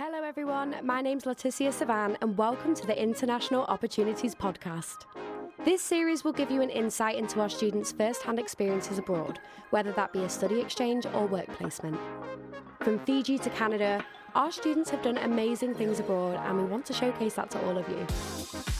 Hello everyone, my name's Laeticia Sevin and welcome to the International Opportunities Podcast. This series will give you an insight into our students' first-hand experiences abroad, whether that be a study exchange or work placement. From Fiji to Canada, our students have done amazing things abroad and we want to showcase that to all of you.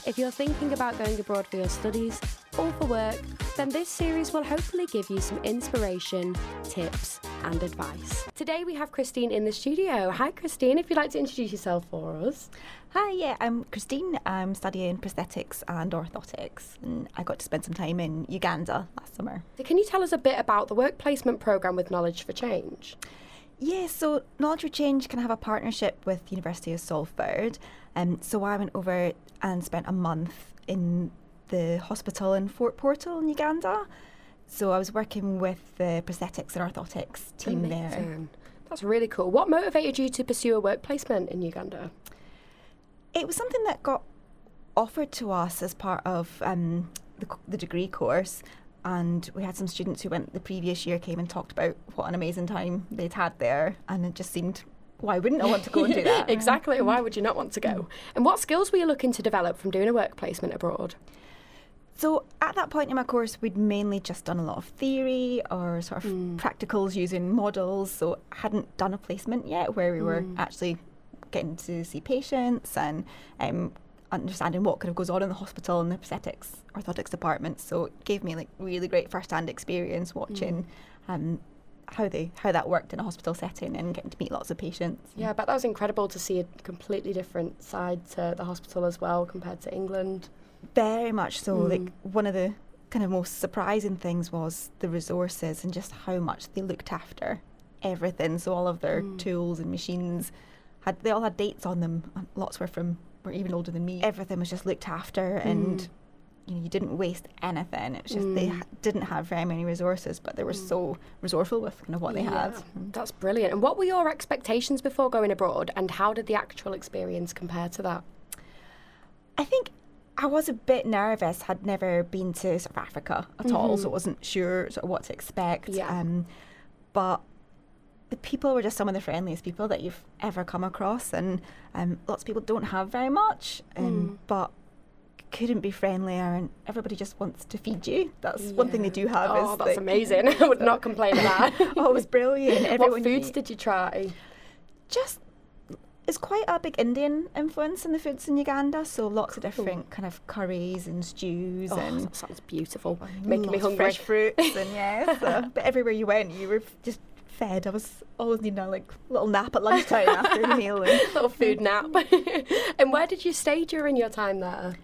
If you're thinking about going abroad for your studies or for work, then this series will hopefully give you some inspiration, tips and advice. Today we have Christine in the studio. Hi Christine, if you'd like to introduce yourself for us. Hi, I'm Christine. I'm studying Prosthetics and Orthotics and I got to spend some time in Uganda last summer. Can you tell us a bit about the work placement programme with Knowledge for Change? Yeah, so Knowledge for Change can have a partnership with the University of Salford. So I went over and spent a month in the hospital in Fort Portal in Uganda. So I was working with the Prosthetics and Orthotics team there. That's really cool. What motivated you to pursue a work placement in Uganda? It was something that got offered to us as part of the degree course. And we had some students who went the previous year came and talked about what an amazing time they'd had there. And it just seemed, why wouldn't I want to go and do that? Exactly. Why would you not want to go? And what skills were you looking to develop from doing a work placement abroad? So at that point in my course, we'd mainly just done a lot of theory or sort of practicals using models. So I hadn't done a placement yet where we were actually getting to see patients and understanding what kind of goes on in the hospital and the prosthetics orthotics department. So it gave me like really great first-hand experience watching how that worked in a hospital setting and getting to meet lots of patients. Yeah, but that was incredible to see a completely different side to the hospital as well compared to England. Very much so. Like one of the kind of most surprising things was the resources and just how much they looked after everything. So all of their tools and machines they all had dates on them. Lots were even older than me. Everything was just looked after and you didn't waste anything. It was just they didn't have very many resources, but they were so resourceful with kind of what they had. That's brilliant. And what were your expectations before going abroad and how did the actual experience compare to that? I think I was a bit nervous. Had never been to South Africa at all, so I wasn't sure sort of what to expect. But the people were just some of the friendliest people that you've ever come across, and lots of people don't have very much, but couldn't be friendlier, and everybody just wants to feed you. That's one thing they do have. Oh, that's amazing. I would not complain about that. Oh, it was brilliant. What foods did you try? It's quite a big Indian influence in the foods in Uganda, so lots of different kind of curries and stews. And that sounds beautiful. Making me hungry. Fresh fruits and but everywhere you went, you were just fed. I was always needing a little nap at lunchtime after the meal. Little food nap. And where did you stay during your time there?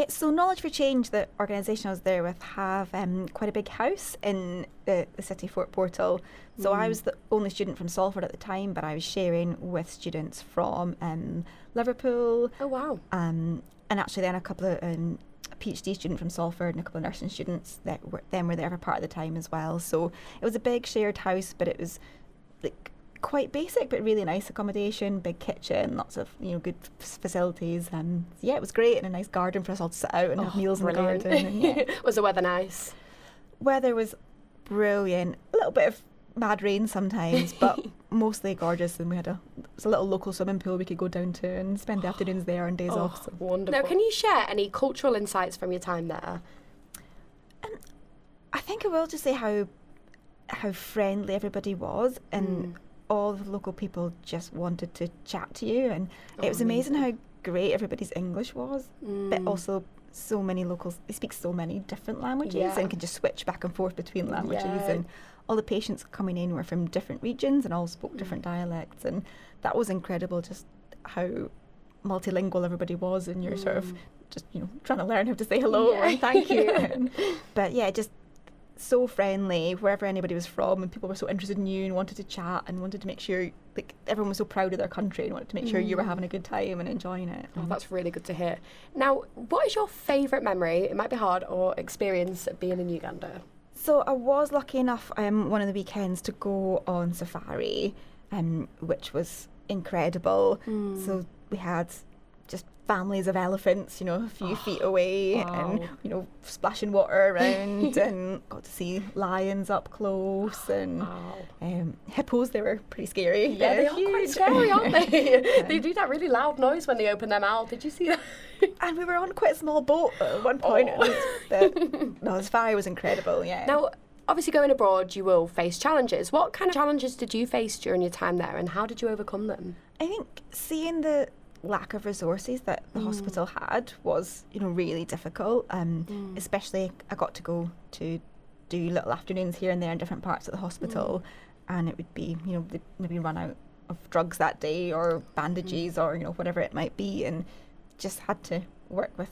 So Knowledge for Change, the organisation I was there with, have quite a big house in the city Fort Portal. So I was the only student from Salford at the time, but I was sharing with students from Liverpool. Oh, wow. And actually then a couple of a PhD student from Salford and a couple of nursing students that were there for part of the time as well. So it was a big shared house, but it was like quite basic but really nice accommodation, big kitchen, lots of good facilities, and it was great, and a nice garden for us all to sit out and have meals brilliant. in the garden. And, Was the weather nice? Weather was brilliant. A little bit of mad rain sometimes, but mostly gorgeous, and it was a little local swimming pool we could go down to and spend the afternoons there and days off. So. Wonderful. Now, can you share any cultural insights from your time there? I think I will just say how friendly everybody was, and all the local people just wanted to chat to you, and it was amazing how great everybody's English was, but also so many locals, they speak so many different languages and can just switch back and forth between languages, and all the patients coming in were from different regions and all spoke different dialects, and that was incredible, just how multilingual everybody was, and you're sort of just trying to learn how to say hello and thank you. But just so friendly wherever anybody was from, and people were so interested in you and wanted to chat and wanted to make sure everyone was so proud of their country and wanted to make sure you were having a good time and enjoying it. Oh, that's really good to hear. Now, what is your favourite memory, it might be hard, or experience being in Uganda? So I was lucky enough one of the weekends to go on safari, which was incredible. So we had just families of elephants, a few feet away, wow. and splashing water around, and got to see lions up close, and hippos. They were pretty scary. Yeah, they are huge. quite scary, aren't they? They do that really loud noise when they open their mouth. Did you see that? And we were on quite a small boat at one point. The safari was incredible. Yeah. Now, obviously, going abroad, you will face challenges. What kind of challenges did you face during your time there, and how did you overcome them? I think seeing the lack of resources that the hospital had was, really difficult. Especially, I got to go to do little afternoons here and there in different parts of the hospital, and it would be, they'd maybe run out of drugs that day, or bandages, or whatever it might be, and just had to work with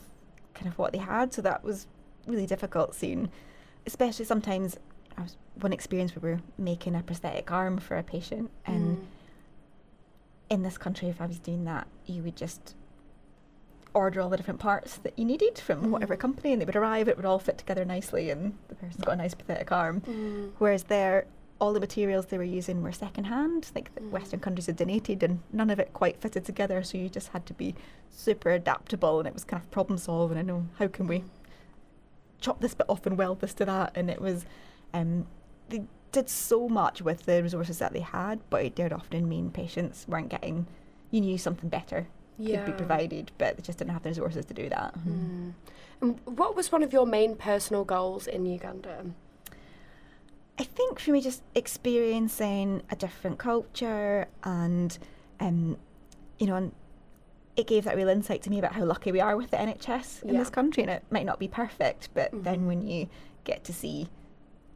kind of what they had. So that was really difficult seeing, especially sometimes. I was one experience where we were making a prosthetic arm for a patient, and in this country, if I was doing that, you would just order all the different parts that you needed from whatever company, and they would arrive, it would all fit together nicely, and the person's got a nice prosthetic arm. Whereas there, all the materials they were using were second-hand, like the Western countries had donated, and none of it quite fitted together, so you just had to be super adaptable, and it was kind of problem solving. I know, how can we chop this bit off and weld this to that? And it was, they did so much with the resources that they had, but it did often mean patients weren't getting, you knew something better could be provided, but they just didn't have the resources to do that. And what was one of your main personal goals in Uganda? I think for me, just experiencing a different culture, and and it gave that real insight to me about how lucky we are with the NHS in this country, and it might not be perfect, but then when you get to see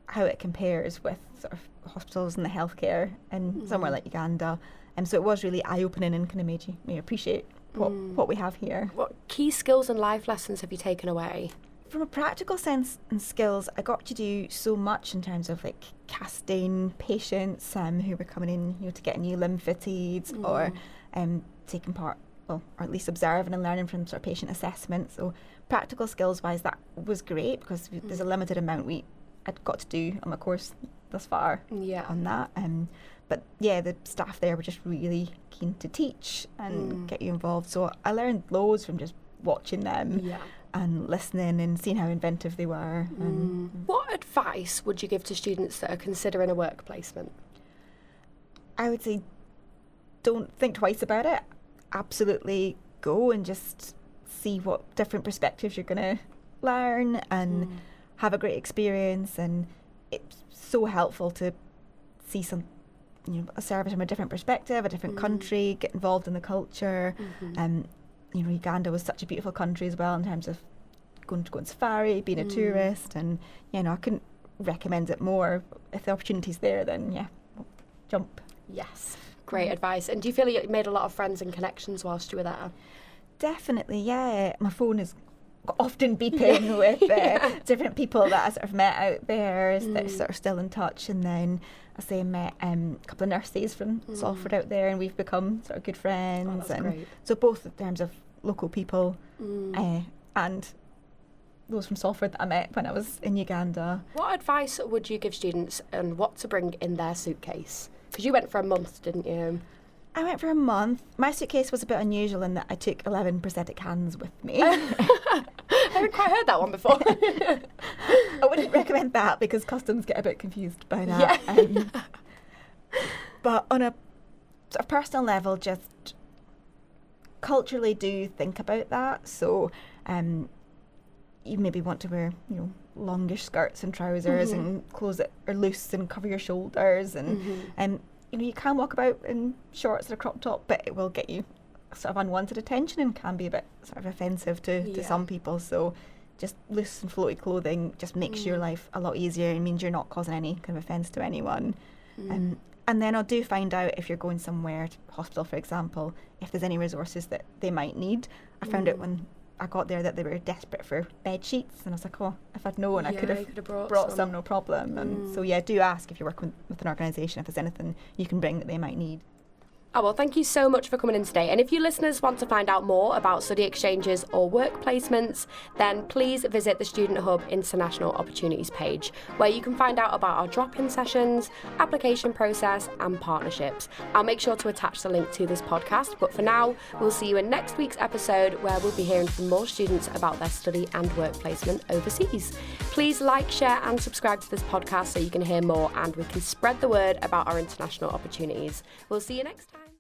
how it compares with sort of hospitals and the healthcare in somewhere like Uganda, so it was really eye-opening and kind of made you appreciate what we have here. What key skills and life lessons have you taken away? From a practical sense and skills, I got to do so much in terms of like casting patients who were coming in, to get a new limb fitted, or taking part, or at least observing and learning from sort of patient assessments. So practical skills wise, that was great, because there's a limited amount I'd got to do on my course thus far on that. But yeah, the staff there were just really keen to teach and get you involved. So I learned loads from just watching them and listening and seeing how inventive they were. What advice would you give to students that are considering a work placement? I would say, don't think twice about it. Absolutely go and just see what different perspectives you're going to learn, and have a great experience. And it's so helpful to see some, a service from a different perspective, a different country, get involved in the culture. Uganda was such a beautiful country as well, in terms of going on safari, being a tourist, and I couldn't recommend it more. If the opportunity's there, then jump. Yes, great advice. And do you feel you made a lot of friends and connections whilst you were there? Definitely, yeah. My phone is often beeping with different people that I sort of met out there that are sort of still in touch. And then I met a couple of nurses from Salford out there, and we've become sort of good friends. That's great. So both in terms of local people and those from Salford that I met when I was in Uganda. What advice would you give students on what to bring in their suitcase? Because you went for a month, didn't you? I went for a month. My suitcase was a bit unusual in that I took 11 prosthetic hands with me. I haven't quite heard that one before. I wouldn't recommend that, because customs get a bit confused by that. But on a sort of personal level, just culturally do think about that. So you maybe want to wear, longish skirts and trousers and clothes that are loose and cover your shoulders, and you can walk about in shorts and a crop top, but it will get you sort of unwanted attention and can be a bit sort of offensive to some people. So just loose and floaty clothing just makes your life a lot easier, and means you're not causing any kind of offence to anyone. And then I do find out, if you're going somewhere, hospital for example, if there's any resources that they might need. I found out when I got there that they were desperate for bed sheets, and I was like, if I'd known, I could have brought some, no problem. And so do ask if you're working with an organisation if there's anything you can bring that they might need. Oh, well, thank you so much for coming in today. And if you listeners want to find out more about study exchanges or work placements, then please visit the Student Hub International Opportunities page, where you can find out about our drop-in sessions, application process and partnerships. I'll make sure to attach the link to this podcast. But for now, we'll see you in next week's episode, where we'll be hearing from more students about their study and work placement overseas. Please like, share and subscribe to this podcast so you can hear more and we can spread the word about our international opportunities. We'll see you next time.